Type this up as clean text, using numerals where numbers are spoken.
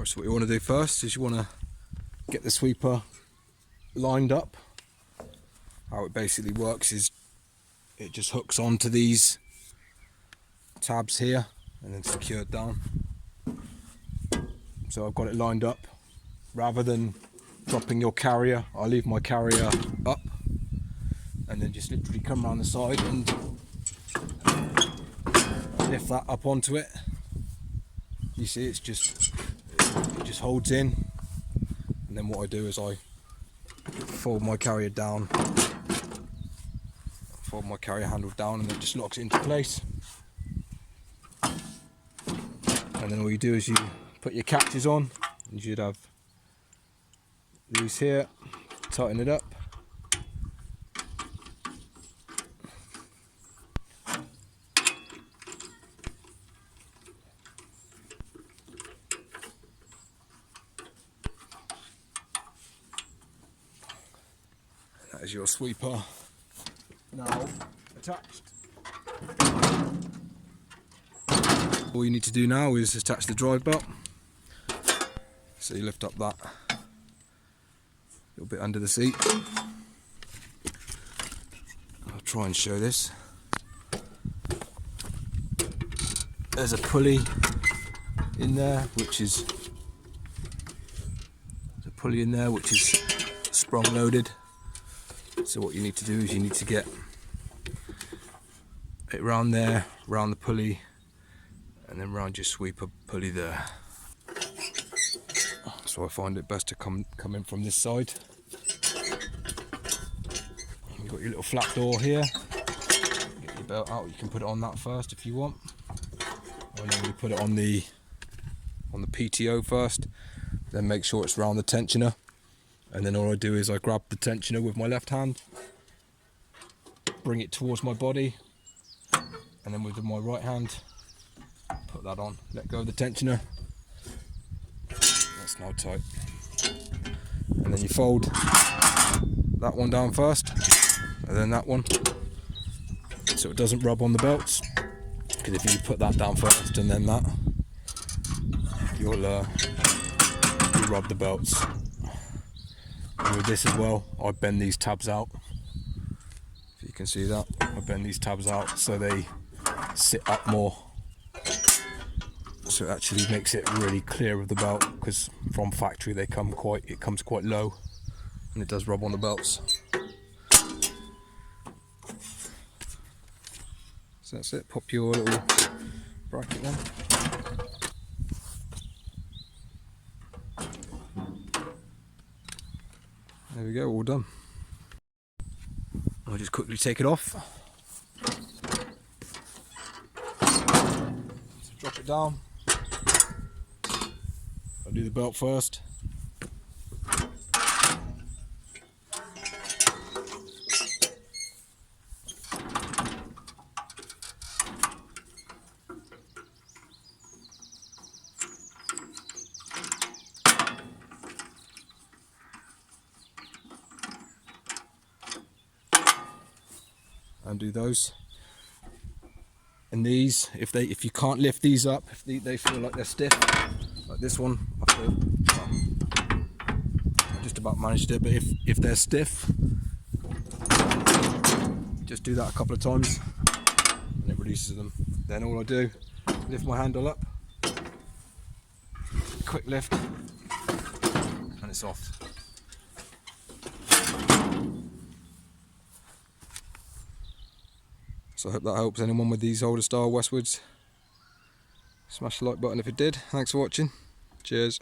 So what you want to do first is you want to get the sweeper lined up. How it basically works is it just hooks onto these tabs here and then secured down. So I've got it lined up. Rather than dropping your carrier, I leave my carrier up and then just literally come around the side and lift that up onto it. You see, it just holds in, and then what I do is I fold my carrier down, fold my carrier handle down, and it just locks it into place. And then all you do is you put your catches on. You should have these here, tighten it up. That is your sweeper now attached. All you need to do now is attach the drive belt. So you lift up that little bit under the seat. I'll try and show this. There's a pulley in there which is sprung loaded. So what you need to do is you need to get it round there, round the pulley, and then round your sweeper pulley there. So I find it best to come in from this side. You've got your little flap door here. Get your belt out, you can put it on that first if you want. Or then you put it on the PTO first, then make sure it's round the tensioner. And then all I do is I grab the tensioner with my left hand, bring it towards my body, and then with my right hand, put that on, let go of the tensioner. That's now tight. And then you fold that one down first, and then that one, so it doesn't rub on the belts. Because if you put that down first and then that, you'll rub the belts. And with this as well, I bend these tabs out. If you can see that, I bend these tabs out so they sit up more. So it actually makes it really clear of the belt, because from factory it comes quite low, and it does rub on the belts. So that's it. Pop your little bracket then. There we go, all done. I'll just quickly take it off. So drop it down. I'll do the belt first. Undo those, and these, if you can't lift these up, if they feel like they're stiff, like this one, I feel I just about managed it, but if they're stiff, just do that a couple of times and it releases them. Then all I do, lift my handle up, quick lift, and it's off. So I hope that helps anyone with these older style Westwoods. Smash the like button if it did. Thanks for watching. Cheers.